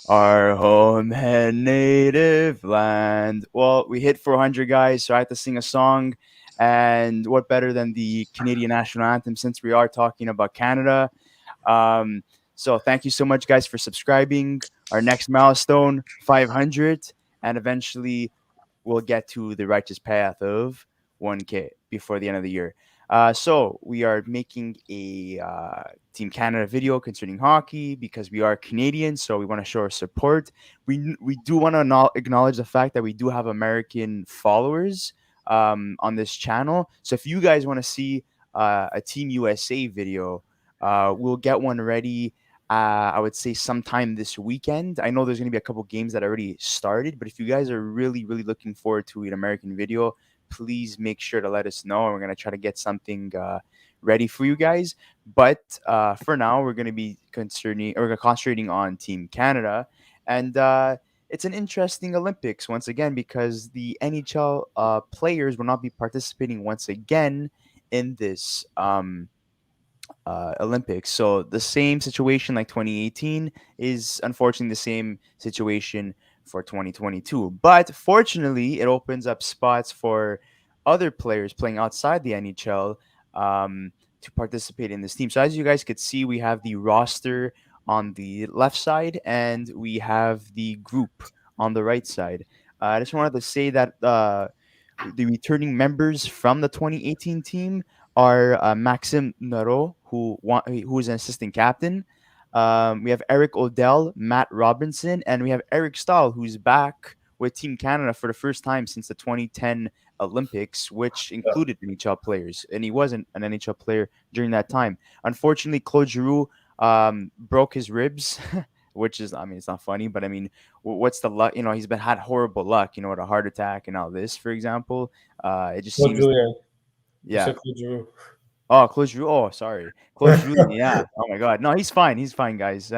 our home and native land. Well, we hit 400, guys, so I had to sing a song. And what better than the Canadian national anthem since we are talking about Canada? Um, so thank you so much, guys, for subscribing. Our next milestone, 500, and eventually we'll get to the righteous path of 1K before the end of the year. So we are making a Team Canada video concerning hockey because we are Canadians, so we want to show our support. We do want to acknowledge the fact that we do have American followers on this channel. So if you guys want to see a Team USA video, we'll get one ready. I would say sometime this weekend. I know there's going to be a couple games that already started, but if you guys are really, really looking forward to an American video, please make sure to let us know. And we're going to try to get something ready for you guys. But for now, we're going to be concentrating on Team Canada. And it's an interesting Olympics once again because the NHL players will not be participating once again in this Olympics. So the same situation like 2018 is unfortunately the same situation for 2022. But fortunately, it opens up spots for other players playing outside the NHL to participate in this team. So as you guys could see, we have the roster on the left side and we have the group on the right side. I just wanted to say that the returning members from the 2018 team are Maxim Naro, who is an assistant captain. We have Eric Odell, Matt Robinson, and we have Eric Stahl, who's back with Team Canada for the first time since the 2010 Olympics, which included NHL players, and he wasn't an NHL player during that time. Unfortunately, Claude Giroux broke his ribs, which is, I mean, it's not funny, but I mean, what's the luck? You know, had horrible luck, with a heart attack and all this, for example. It just Claude seems, Julien. You yeah. said Claude Giroux. Oh, Claude Giroux. Oh, sorry, Claude Julien. Yeah. Oh my God. No, he's fine. He's fine, guys.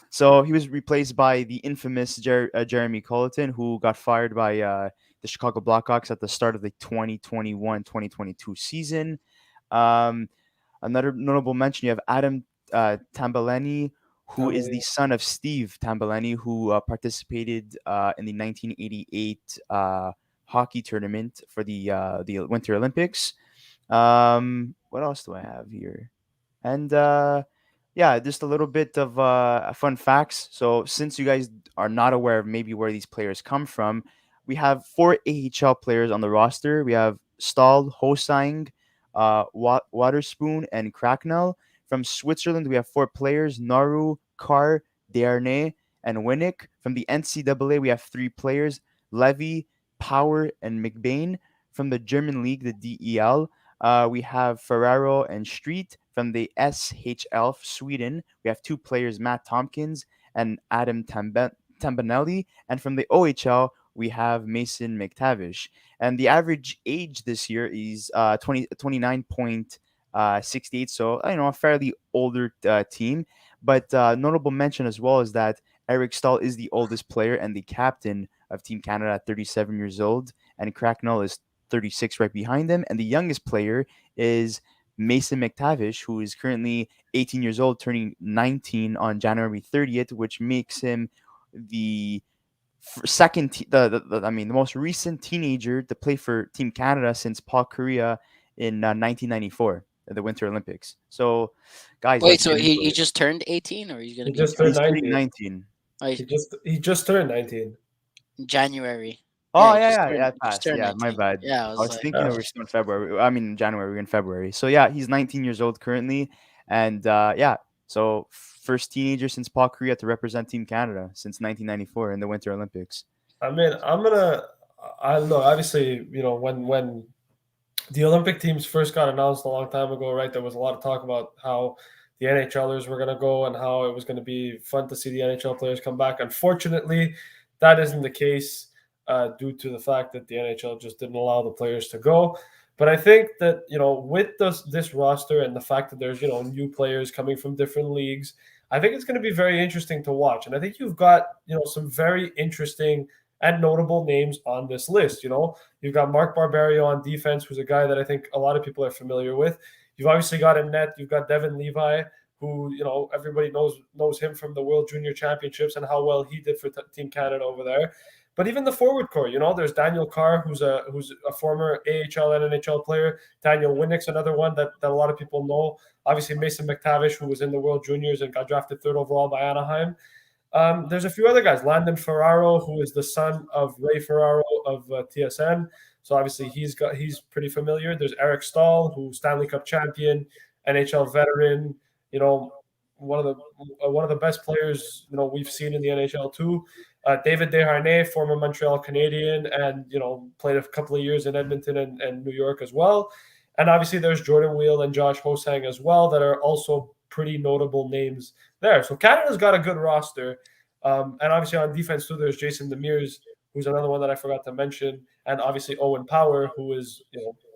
So he was replaced by the infamous Jeremy Colleton, who got fired by the Chicago Blackhawks at the start of the 2021-2022 season. Um, Another notable mention, you have Adam Tambellini, who is the Tambellini. son of Steve Tambellini, who participated in the 1988 hockey tournament for the Winter Olympics. What else do I have here? And yeah, just a little bit of fun facts. So, since you guys are not aware of maybe where these players come from, we have four AHL players on the roster. We have Stahl, Hosang, Waterspoon, and Cracknell. From Switzerland, we have four players: Naru, Carr, Desharnais, and Winnick. From the NCAA, we have three players: Levy, Power, and McBain. From the German league, the DEL, we have Ferraro and Street. From the SHL Sweden, we have two players, Matt Tompkins and Adam Tambanelli. And from the OHL, we have Mason Mctavish. And the average age this year is 29.68. So, a fairly older team. But notable mention as well is that Eric Stahl is the oldest player and the captain of Team Canada at 37 years old. And Cracknell is 36 right behind him. And the youngest player is Mason Mctavish, who is currently 18 years old, turning 19 on January 30th, which makes him the second, I mean, the most recent teenager to play for Team Canada since Paul Kariya in 1994 at the Winter Olympics. So, guys, Wait, let's so get he, into he it. just turned 18, or he's gonna He be just turned He's 20 turning 19. 19. He just turned 19. in January? Yeah, Oh he yeah, just yeah, turned yeah, it he just passed. turned Yeah, my 19. bad. Yeah, I I was was like, thinking that we're still in February. I mean, in January. We're in February. So yeah, he's 19 years old currently, and yeah, so first teenager since Paul Kariya to represent Team Canada since 1994 in the Winter Olympics. I mean, I don't know. Obviously, when the Olympic teams first got announced a long time ago, right? There was a lot of talk about how the NHLers were going to go and how it was going to be fun to see the NHL players come back. Unfortunately, that isn't the case due to the fact that the NHL just didn't allow the players to go. But I think that with this roster and the fact that there's new players coming from different leagues, I think it's going to be very interesting to watch. And I think you've got some very interesting and notable names on this list. You've got Mark Barberio on defense, who's a guy that I think a lot of people are familiar with. You've obviously got in net, you've got Devin Levi, who everybody knows him from the World Junior Championships and how well he did for Team Canada over there. But even the forward core, there's Daniel Carr, who's a former AHL and NHL player. Daniel Winnick's another one that a lot of people know. Obviously, Mason Mctavish, who was in the World Juniors and got drafted third overall by Anaheim. There's a few other guys. Landon Ferraro, who is the son of Ray Ferraro of TSN. So obviously he's pretty familiar. There's Eric Stahl, who's Stanley Cup champion, NHL veteran. One of the best players we've seen in the NHL too. David Desharnais, former Montreal Canadian, and played a couple of years in Edmonton and New York as well. And obviously there's Jordan Wheel and Josh Hosang as well that are also pretty notable names there. So Canada's got a good roster. And obviously on defense too, there's Jason Demers, who's another one that I forgot to mention, and obviously Owen Power, who is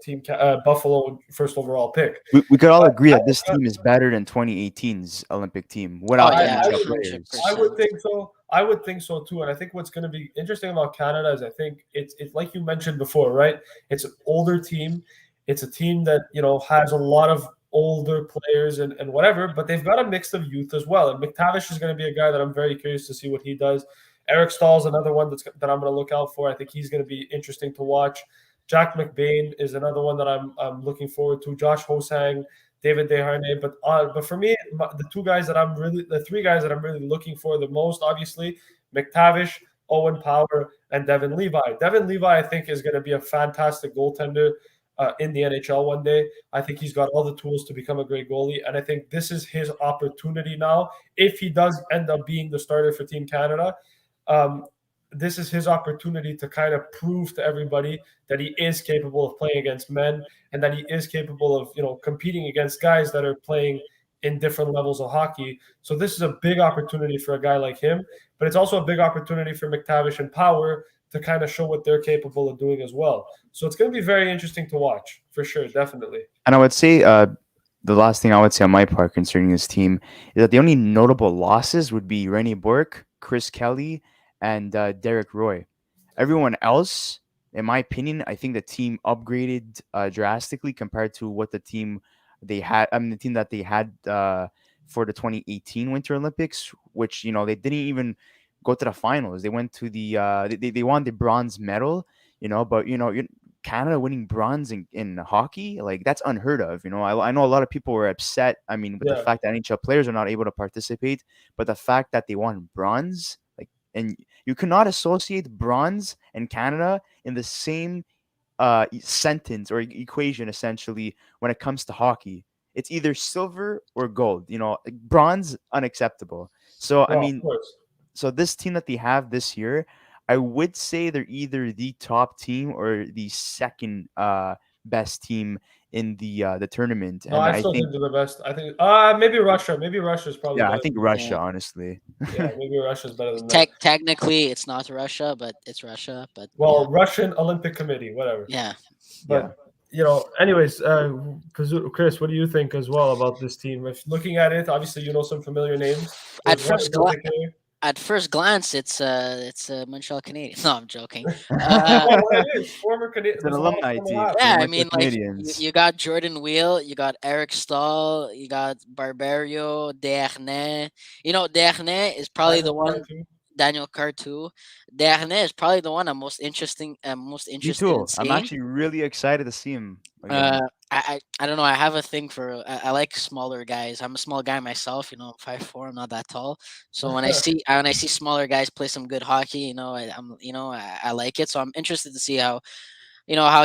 Team Buffalo first overall pick. We could all agree that this team is better than 2018's Olympic team without NHL players. I would think so. I would think so too. And I think what's going to be interesting about Canada is I think it's like you mentioned before, right? It's an older team. It's a team that has a lot of older players and whatever, but they've got a mix of youth as well. And Mctavish is going to be a guy that I'm very curious to see what he does. Eric Stahl is another one that I'm going to look out for. I think he's going to be interesting to watch. Jack McBain is another one that I'm looking forward to. Josh Hosang, David Desharnais. But for me, the three guys that I'm really looking for the most, obviously, Mctavish, Owen Power, and Devin Levi. Devin Levi, I think, is going to be a fantastic goaltender in the NHL one day. I think he's got all the tools to become a great goalie, and I think this is his opportunity now. If he does end up being the starter for Team Canada, this is his opportunity to kind of prove to everybody that he is capable of playing against men and that he is capable of competing against guys that are playing in different levels of hockey. So this is a big opportunity for a guy like him, but it's also a big opportunity for Mctavish and Power to kind of show what they're capable of doing as well. So it's going to be very interesting to watch for sure, definitely. And I would say the last thing I would say on my part concerning this team is that the only notable losses would be Rene Bourque, Chris Kelly, and Derek Roy. Everyone else, in my opinion, I think the team upgraded drastically compared to what the team they had. I mean, the team that they had for the 2018 Winter Olympics, which they didn't even go to the finals. They went to the they won the bronze medal. But Canada winning bronze in hockey, like that's unheard of. I know a lot of people were upset. I mean, with the fact that NHL players are not able to participate, but the fact that they won bronze, like, and you cannot associate bronze and Canada in the same sentence or equation essentially when it comes to hockey. It's either silver or gold. Bronze unacceptable. So I mean, so this team that they have this year, I would say they're either the top team or the second best team in the tournament. No, and I still think they're the best. I think maybe Russia. Maybe Russia's probably yeah, better. I think Russia, honestly. Yeah, maybe Russia's better than that. Technically, it's not Russia, but it's Russia. But Russian Olympic Committee, whatever. Yeah. But anyways, Chris, what do you think as well about this team? If looking at it, obviously some familiar names. At first glance, it's Montreal Canadiens. No, I'm joking. Former Canadian, it's an alumni team. Yeah, I mean, like you got Jordan Wheel, you got Eric Stahl, you got Barberio, Desharnais. Desharnais is probably the one. Daniel Carr too. Desharnais is probably the one I'm most interested Me too. in seeing. I'm actually really excited to see him again. I don't know. I have a thing for I like smaller guys. I'm a small guy myself. I'm 5'4". I'm not that tall. So when I see smaller guys play some good hockey, I like it. So I'm interested to see how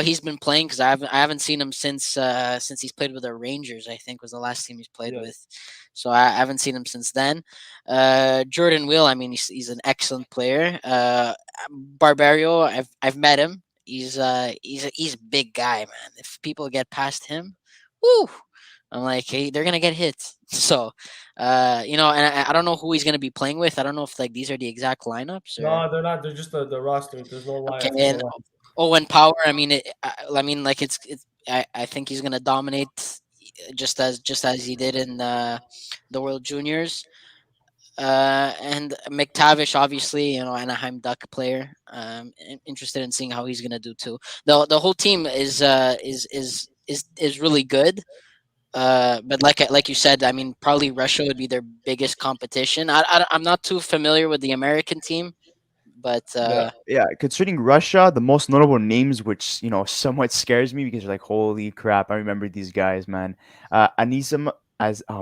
he's been playing, because I haven't seen him since he's played with the Rangers. I think was the last team he's played with. So I haven't seen him since then. Jordan Wheel, I mean, he's an excellent player. Barberio, I've met him. He's a big guy, man. If people get past him, whoo, I'm like, hey, they're gonna get hit. So, and I don't know who he's gonna be playing with. I don't know if these are the exact lineups. Or... No, they're not. They're just the roster. There's no lineup. Okay, and Owen Power. I mean, I think he's gonna dominate just as he did in the World Juniors. And Mctavish, obviously, Anaheim Duck player. Interested in seeing how he's gonna do too. The whole team is really good. But like you said, I mean, probably Russia would be their biggest competition. I'm not too familiar with the American team, but Yeah, Yeah, considering Russia, the most notable names, which somewhat scares me because you're like, holy crap, I remember these guys, man. Oh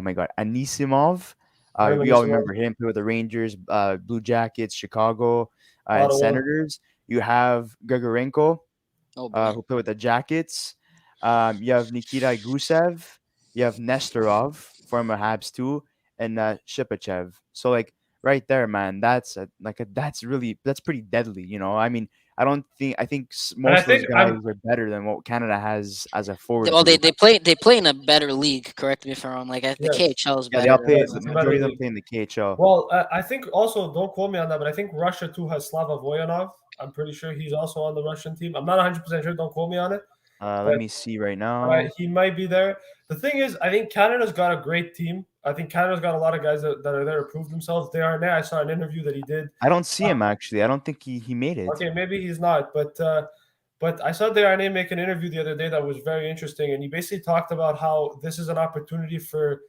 my god, Anisimov. him and We all his remember him. Play with the Rangers, Blue Jackets, Chicago, and Ottawa. Senators. You have Grigorenko, oh boy. who play with the Jackets. You have Nikita Gusev. You have Nestorov, former Habs too, and Shipachev. So like right there, man, that's pretty deadly. I mean, I think And I most of those think guys are better than what Canada has as a forward Well, group. they play in a better league. Correct me if I'm wrong. Like the yes, KHL is Yeah, they better all than play. yes, The it's a better majority of them league. play in the KHL. Well, I think also don't quote me on that, but I think Russia too has Slava Voyanov. I'm pretty sure he's also on the Russian team. I'm not 100% sure. Don't quote me on it, Let but me see right now. he might be there. The thing is, I think Canada's got a great team. I think Canada's got a lot of guys that are there to prove themselves. They are there. I saw an interview that he did. I don't see him actually. I don't think he made it. Okay, maybe he's not, but I saw Darnay make an interview the other day that was very interesting, and he basically talked about how this is an opportunity for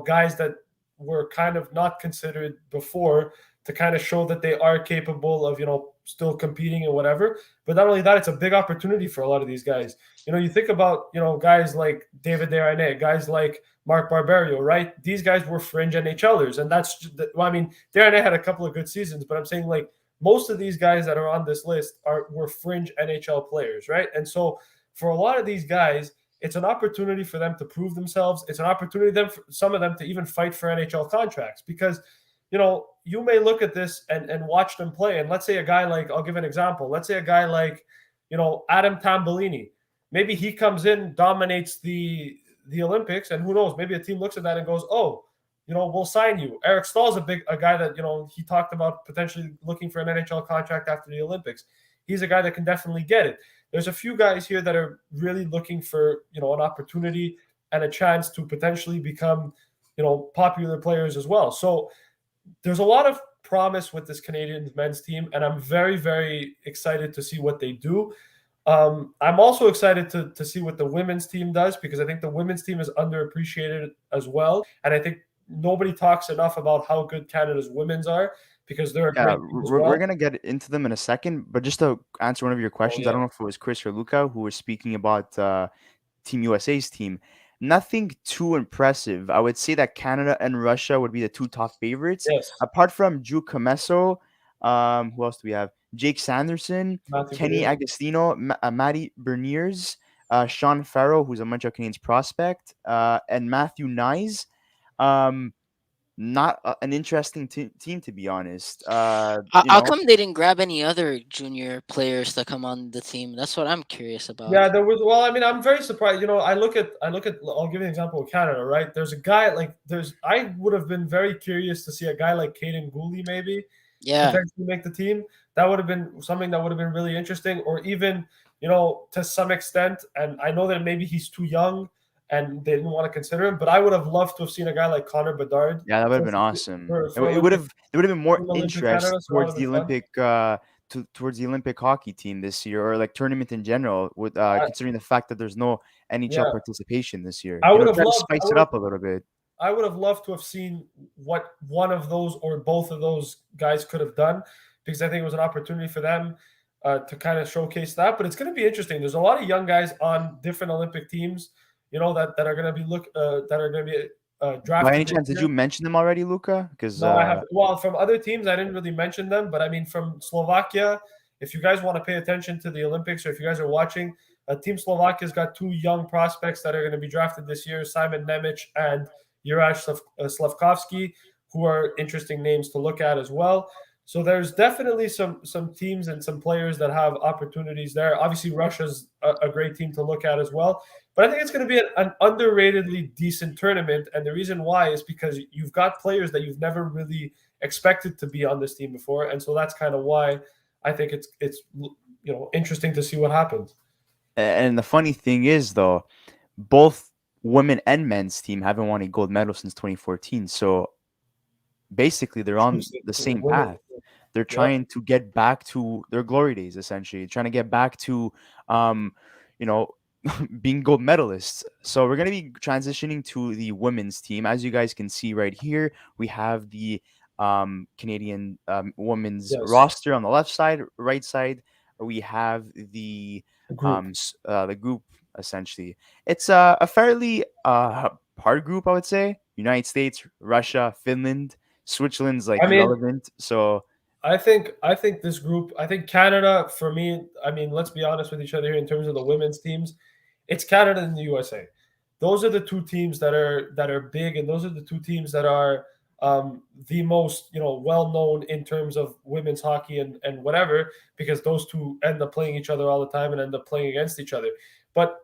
guys that were kind of not considered before to kind of show that they are capable of still competing and whatever. But not only that, it's a big opportunity for a lot of these guys. You think about guys like David Darnay, guys like Mark Barberio, right? These guys were fringe NHLers, and well, I mean, Darnay had a couple of good seasons, but I'm saying like most of these guys that are on this list were fringe NHL players, right? And so for a lot of these guys, it's an opportunity for them to prove themselves. It's an opportunity for some of them to even fight for NHL contracts because you may look at this and watch them play. And let's say a guy like, I'll give an example. Let's say a guy like, Adam Tambellini. Maybe he comes in, dominates the Olympics, and who knows? Maybe a team looks at that and goes, "Oh, we'll sign you." Eric Stahl's a guy that he talked about potentially looking for an NHL contract after the Olympics. He's a guy that can definitely get it. There's a few guys here that are really looking for an opportunity and a chance to potentially become popular players as well. So there's a lot of promise with this Canadian men's team, and I'm very, very excited to see what they do. I'm also excited to see what the women's team does because I think the women's team is underappreciated as well. And I think nobody talks enough about how good Canada's women's are because they're a Yeah, great team as we're well. gonna get into them in a second, but just to answer one of your Oh, questions, I yeah. don't know if it was Chris or Luca who was speaking about Team USA's team. Nothing too impressive. I would say that Canada and Russia would be the two top favorites. Yes. Apart from Drew Comesso, who else do we have? Jake Sanderson, Matthew Kenny Bernier. Agostino, Matty Berniers, Sean Farrell, who's a Montreal Canadiens prospect, and Matthew Nyes. Um, Not an interesting team, to be honest. How come they didn't grab any other junior players to come on the team? That's what I'm curious Yeah, about. there was. Well, I mean, I'm very surprised. I look at. I'll give you an example of Canada. Right, there's a guy like there's. I would have been very curious to see a guy like Caden Gooley maybe Yeah, potentially make the team. That would have been something that would have been really interesting, or even to some extent. And I know that maybe he's too young and they didn't want to consider him, but I would have loved to have seen a guy like Connor Bedard Yeah, that would have for been awesome. for, It, for w- it would Olympic have there would have been more Team Olympic interest Canada. So that would towards have the been fun. Towards the Olympic hockey team this year, or like tournament in general, with I, considering the fact that there's no NHL yeah, participation this year. I would have Try to loved. spice it up a little bit. I would have loved to have seen what one of those or both of those guys could have done because I think it was an opportunity for them to kind of showcase that. But it's going to be interesting. There's a lot of young guys on different Olympic teams, that are going to be that are going to be By any drafted this chance, did year. you mention them already, Luca? Because No, I have. Well, from other teams, I didn't really mention them, but I mean, from Slovakia, if you guys want to pay attention to the Olympics, or if you guys are watching, Team Slovakia's got two young prospects that are going to be drafted this year: Simon Nemec and Juraj Slavkovsky, who are interesting names to look at as well. So there's definitely some teams and some players that have opportunities there. Obviously, Russia's a great team to look at as well. But I think it's going to be an underratedly decent tournament. And the reason why is because you've got players that you've never really expected to be on this team before. And so that's kind of why I think it's interesting to see what happens. and the funny thing is, though, both women and men's team haven't won a gold medal since 2014. So basically, they're on the same Women. path. They're Yeah. trying to get back to their glory days, essentially, trying to get back to, um, you know, being gold medalists. So we're going to be transitioning to the women's team. As you guys can see right here, we have the Canadian women's Yes, roster on the left side. Right side, we have group. the group essentially. It's a fairly hard group, I would say. United States, Russia, Finland, Switzerland's like I mean, irrelevant. So I think this group. I think Canada for me. I mean, let's be honest with each other here in terms of the women's teams. It's Canada and the USA. Those are the two teams that are big, and those are the two teams that are the most well known in terms of women's hockey and whatever, because those two end up playing each other all the time and end up playing against each other. But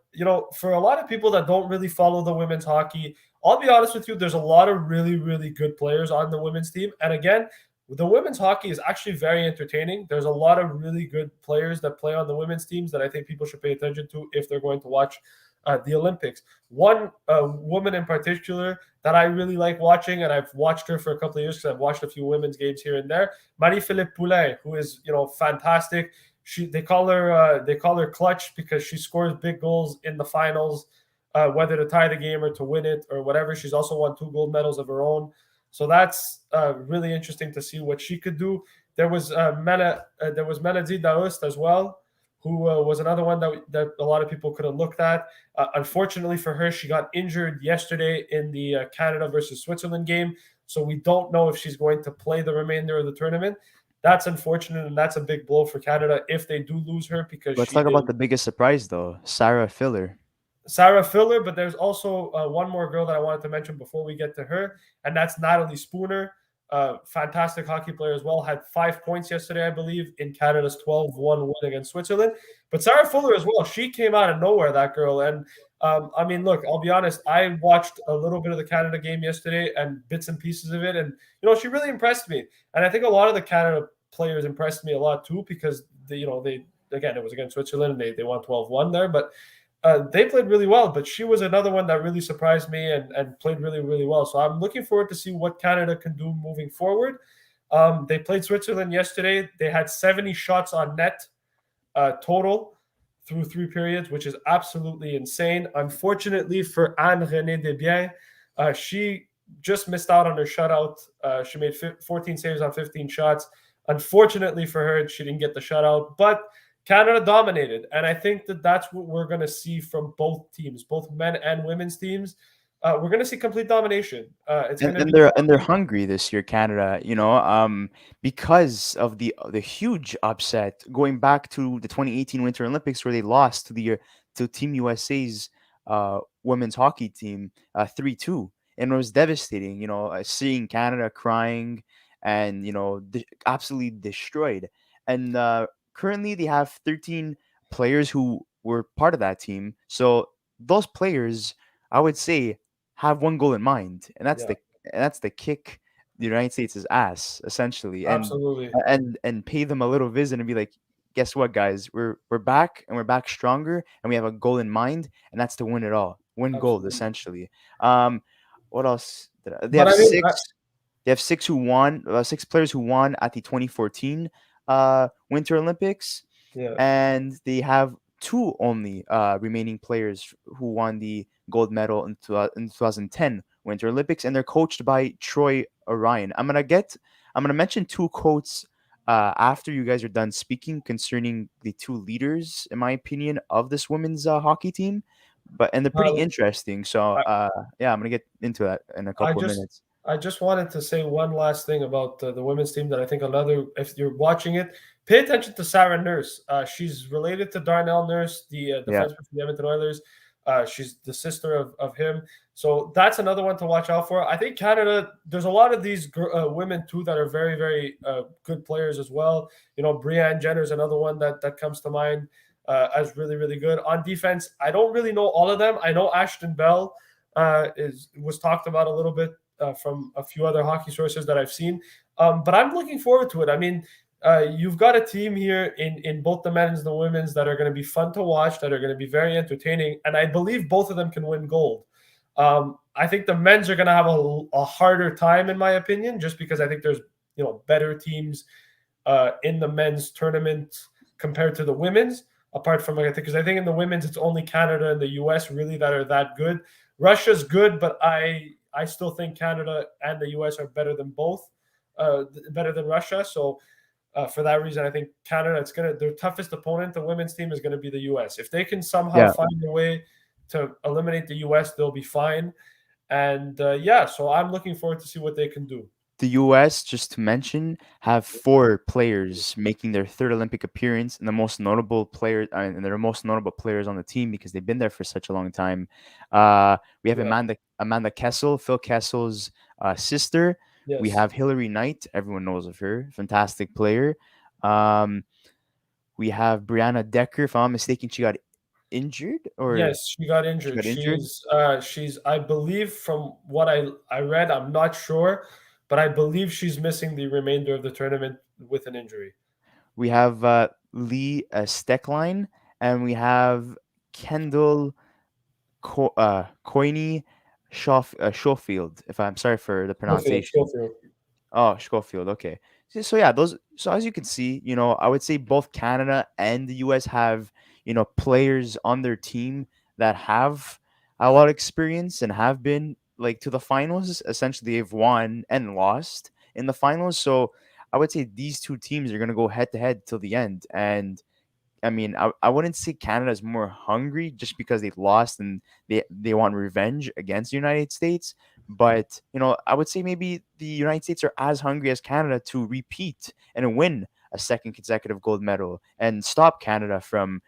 for a lot of people that don't really follow the women's hockey, I'll be honest with you, there's a lot of really really good players on the women's team, and again, the women's hockey is actually very entertaining. There's a lot of really good players that play on the women's teams that I think people should pay attention to if they're going to watch the Olympics. One woman in particular that I really like watching, and I've watched her for a couple of years because I've watched a few women's games here and there. Marie-Philippe Poulin, who is fantastic. They call her clutch because she scores big goals in the finals, whether to tie the game or to win it or whatever. She's also won 2 gold medals of her own. So that's really interesting to see what she could do. There was Melanzee Daoist as well, who was another one that a lot of people could have looked at. Unfortunately for her, she got injured yesterday in the Canada versus Switzerland game, so we don't know if she's going to play the remainder of the tournament. That's unfortunate, and that's a big blow for Canada if they do lose her, because let's she talk about is the biggest surprise though, Sarah Filler. Sarah Filler, but there's also one more girl that I wanted to mention before we get to her, and that's Natalie Spooner. Fantastic hockey player as well. Had 5 points yesterday, I believe, in Canada's 12-1 win against Switzerland. But Sarah Fuller as well. She came out of nowhere, that girl. And I mean, look, I'll be honest. I watched a little bit of the Canada game yesterday and bits and pieces of it, and she really impressed me. And I think a lot of the Canada players impressed me a lot too, because they again, it was against Switzerland. They won 12-1 there, but they played really well. But she was another one that really surprised me and played really, really well. So I'm looking forward to see what Canada can do moving forward. They played Switzerland yesterday. They had 70 shots on net total through 3 periods, which is absolutely insane. Unfortunately for Anne-Renée Desbiens, she just missed out on her shutout. She made 14 saves on 15 shots. Unfortunately for her, she didn't get the shutout, but Canada dominated. And I think that that's what we're going to see from both teams, both men and women's teams. We're going to see complete domination. It's going and, to and be they're and they're hungry this year, Canada. Because of the huge upset going back to the 2018 Winter Olympics, where they lost to Team USA's women's hockey team 3-2, and it was devastating. Seeing Canada crying and absolutely destroyed. And currently, they have 13 players who were part of that team. So those players, I would say, have one goal in mind, and that's yeah, the kick the United States' ass essentially, and absolutely. and pay them a little visit and be like, guess what, guys, we're back, and we're back stronger, and we have a goal in mind, and that's to win it all, win gold Absolutely. essentially. Um, what else? They But have I mean, six. They have six who won. 6 players who won at the 2014 Winter Olympics, yeah. and they have two only remaining players who won the gold medal in 2010 Winter Olympics, and they're coached by Troy Orion. I'm gonna mention two quotes after you guys are done speaking concerning the two leaders, in my opinion, of this women's hockey team. And they're pretty Um, interesting. So I, yeah, I'm gonna get into that in a I couple of just minutes. I just wanted to say one last thing about the women's team that I think another, if you're watching it, pay attention to Sarah Nurse. She's related to Darnell Nurse, the Yeah, defenseman from the Edmonton Oilers. She's the sister of him. So that's another one to watch out for. I think Canada, there's a lot of these women too that are very, very good players as well. Brianne Jenner is another one that comes to mind as really, really good. On defense, I don't really know all of them. I know Ashton Bell was talked about a little bit from a few other hockey sources that I've seen. But I'm looking forward to it. I mean, you've got a team here in both the men's and the women's that are going to be fun to watch, that are going to be very entertaining, and I believe both of them can win gold. I think the men's are going to have a harder time, in my opinion, just because I think there's better teams in the men's tournament compared to the women's. apart from like, I think because I think in the women's it's only Canada and the US really that are that good. Russia's good, but I still think Canada and the US are better than both, better than Russia. So for that reason, I think Canada, it's gonna their toughest opponent, the women's team, is gonna be the US. If they can somehow Yeah, find a way to eliminate the US, they'll be fine. And yeah, so I'm looking forward to see what they can do. the U.S., just to mention, have four players making their third Olympic appearance, and the most notable player, and they're most notable players on the team because they've been there for such a long time. We have Yeah. Amanda Kessel, Phil Kessel's sister. We Yes. have Hillary Knight. Everyone knows of her, fantastic player. Um, we have Brianna Decker. If I'm not mistaken, she got injured or Yes, she got she injured. got injured. She's I believe from what I read, I'm not sure, but I believe she's missing the remainder of the tournament with an injury. We have Lee Steckline, and we have Kendall Coiney Schofield. If I'm sorry for the Schofield, pronunciation. Schofield. Oh, Schofield. Okay. So yeah, those. So as you can see, I would say both Canada and the U.S. have players on their team that have a lot of experience and have been like to the finals. Essentially, they've won and lost in the finals. So I would say these two teams are gonna go head to head till the end. And I mean, I wouldn't say Canada's more hungry just because they lost and they want revenge against the United States. But, I would say maybe the United States are as hungry as Canada to repeat and win a second consecutive gold medal and stop Canada from,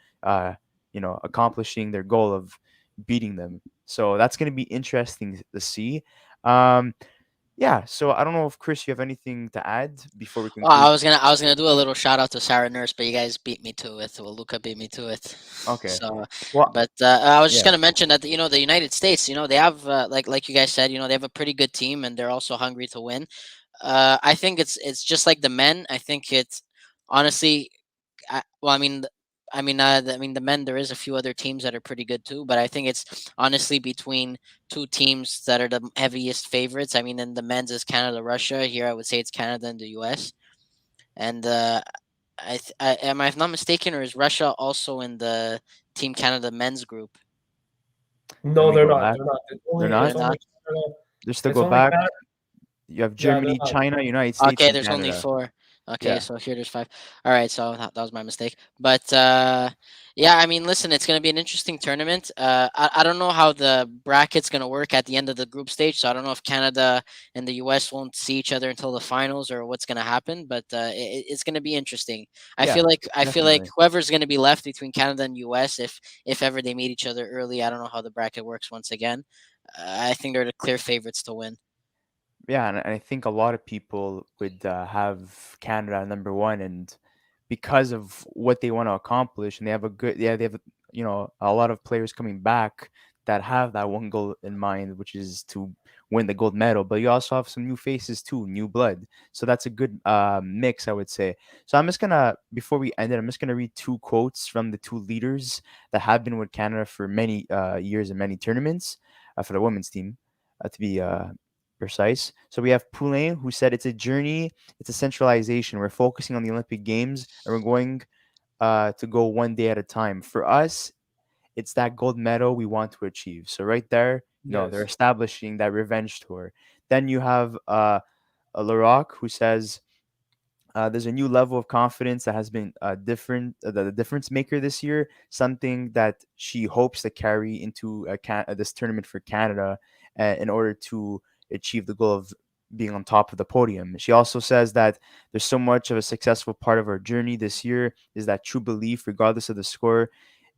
accomplishing their goal of beating them. So that's going to be interesting to see. Um, yeah. So I don't know if Chris, you have anything to add before we Oh, conclude. I was gonna do a little shout out to Sarah Nurse, but you guys beat me to it. Well, Luca beat me to it. Okay. So, Well, but I was just yeah. gonna mention that the United States, they have like you guys said, they have a pretty good team and they're also hungry to win. I think it's just like the men. I think it's honestly, well, I mean, the men. There is a few other teams that are pretty good too, but I think it's honestly between two teams that are the heaviest favorites. I mean, in the men's is Canada, Russia. Here, I would say it's Canada and the U.S. And am I not mistaken, or is Russia also in the Team Canada men's group? Let No, me they're go not. back. They're not. They're They're It's not. only not. Canada. Just to It's go only back, Canada. you have Yeah, they're Germany, not. China, United States, Okay, and there's only Canada. four. Okay, Yeah. so here there's five. All right, so that was my mistake. But yeah, I mean, listen, it's gonna be an interesting tournament. I don't know how the bracket's gonna work at the end of the group stage, so I don't know if Canada and the US won't see each other until the finals or what's gonna happen. But it's gonna be interesting. Yeah, I feel like definitely. whoever's gonna be left between Canada and US, if ever they meet each other early, I don't know how the bracket works once again. I think they're the clear favorites to win. Yeah, and I think a lot of people would have Canada number one, and because of what they want to accomplish, and they have a lot of players coming back that have that one goal in mind, which is to win the gold medal. But you also have some new faces too, new blood. So that's a good mix, I would say. So I'm just gonna before we end it, I'm just gonna read two quotes from the two leaders that have been with Canada for many years and many tournaments for the women's team, to be precise. So we have Poulain, who said it's a journey, it's a centralization. We're focusing on the Olympic Games, and we're going to go one day at a time. For us, it's that gold medal we want to achieve. So right there, they're Yes. establishing that revenge tour. Then you have a Laroc, who says there's a new level of confidence that has been different, the difference maker this year. Something that she hopes to carry into this tournament for Canada in order to achieve the goal of being on top of the podium. She also says that there's so much of a successful part of our journey this year is that true belief, regardless of the score.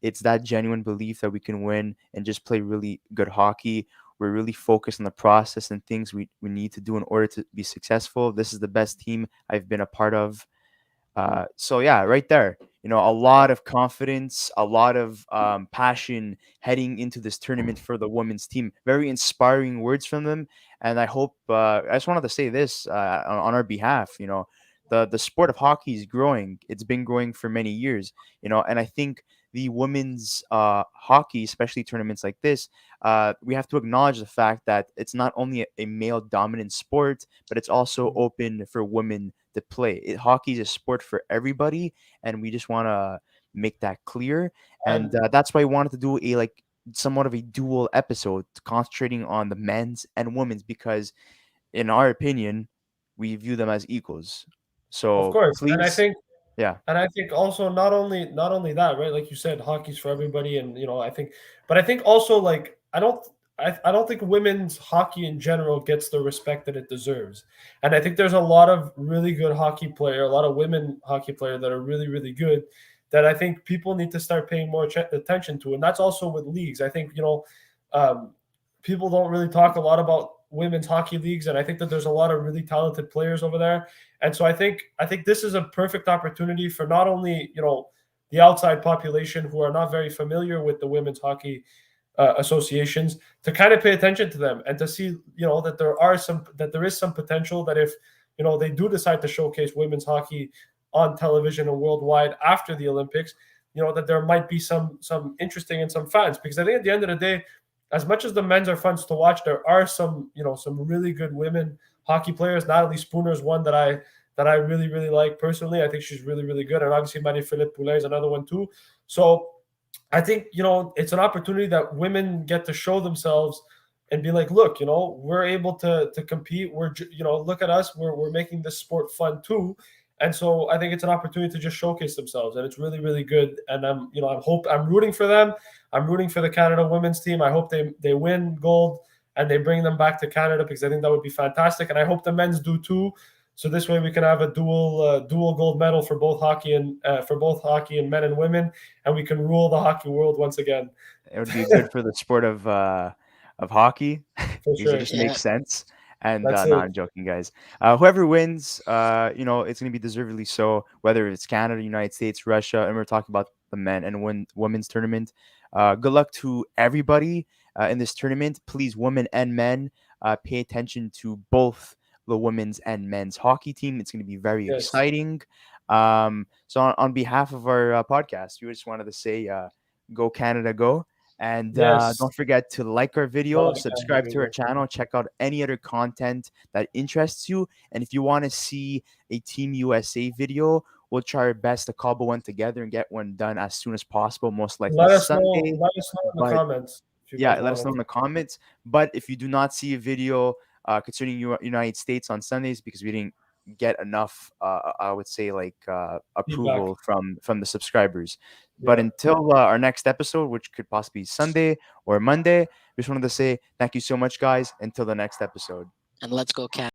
It's that genuine belief that we can win and just play really good hockey. We're really focused on the process and things we need to do in order to be successful. This is the best team I've been a part of. So yeah, right there, a lot of confidence, a lot of passion heading into this tournament for the women's team. Very inspiring words from them, and I hope. I just wanted to say this on our behalf. The sport of hockey is growing. It's been growing for many years. And I think the women's hockey, especially tournaments like this, we have to acknowledge the fact that it's not only a male dominant sport, but it's also open for women to play. Hockey is a sport for everybody, and we just want to, make that clear. And And that's why I wanted to do a like somewhat of a dual episode concentrating on the men's and women's because in our opinion, we view them as equals. of So course, please, yeah, and I think also not only that, right? Like you said, hockey's for everybody, and I think, but I think also like I don't think women's hockey in general gets the respect that it deserves, and I think there's a lot of really good hockey player, a lot of women hockey player that are really really good, that I think people need to start paying more attention to, and that's also with leagues. I think um, people don't really talk a lot about women's hockey leagues, and I think that there's a lot of really talented players over there. And so I think this is a perfect opportunity for not only the outside population who are not very familiar with the women's hockey associations to kind of pay attention to them and to see that there is some potential that if they do decide to showcase women's hockey on television and worldwide after the Olympics, that there might be some interesting and some fans, because I think at the end of the day, as much as the men's are fun to watch, there are some really good women hockey players. Natalie Spooner is one that I really really like personally. I think she's really really good, and obviously Marie-Philippe Poulin is another one too. So I think it's an opportunity that women get to show themselves and be like, look, we're able to compete. Look at us. We're making this sport fun too. And so I think it's an opportunity to just showcase themselves, and it's really really good. And I'm rooting for them. I'm rooting for the Canada women's team. I hope they win gold and they bring them back to Canada, because I think that would be fantastic. And I hope the men's do too. So this way we can have a dual gold medal for both hockey and men and women, and we can rule the hockey world once again. it would be good for the sport of hockey For because it sure. just Yeah. makes sense. And That's no, it. I'm joking, guys. Whoever wins, it's gonna be deservedly so. Whether it's Canada, United States, Russia, and we're talking about the men and women's tournament. Good luck to everybody in this tournament. Please, women and men, pay attention to both the women's and men's hockey team. It's going to be very Yes. exciting. So on behalf of our podcast, we just wanted to say, go Canada, go. And Yes. don't forget to like our video, Love Canada, subscribe to our baby. channel, check out any other content that interests you. And if you want to see a Team USA video, we'll try our best to cobble one together and get one done as soon as possible, most likely Let us know. Sunday. Let us know in the But comments if you yeah, guys let want us know in it. the comments. But if you do not see a video concerning United States on Sundays because we didn't get enough, I would say like Feedback. approval from the subscribers. But Yeah. until our next episode, which could possibly be Sunday or Monday, we just wanted to say thank you so much, guys. Until the next episode. And let's go, Cat.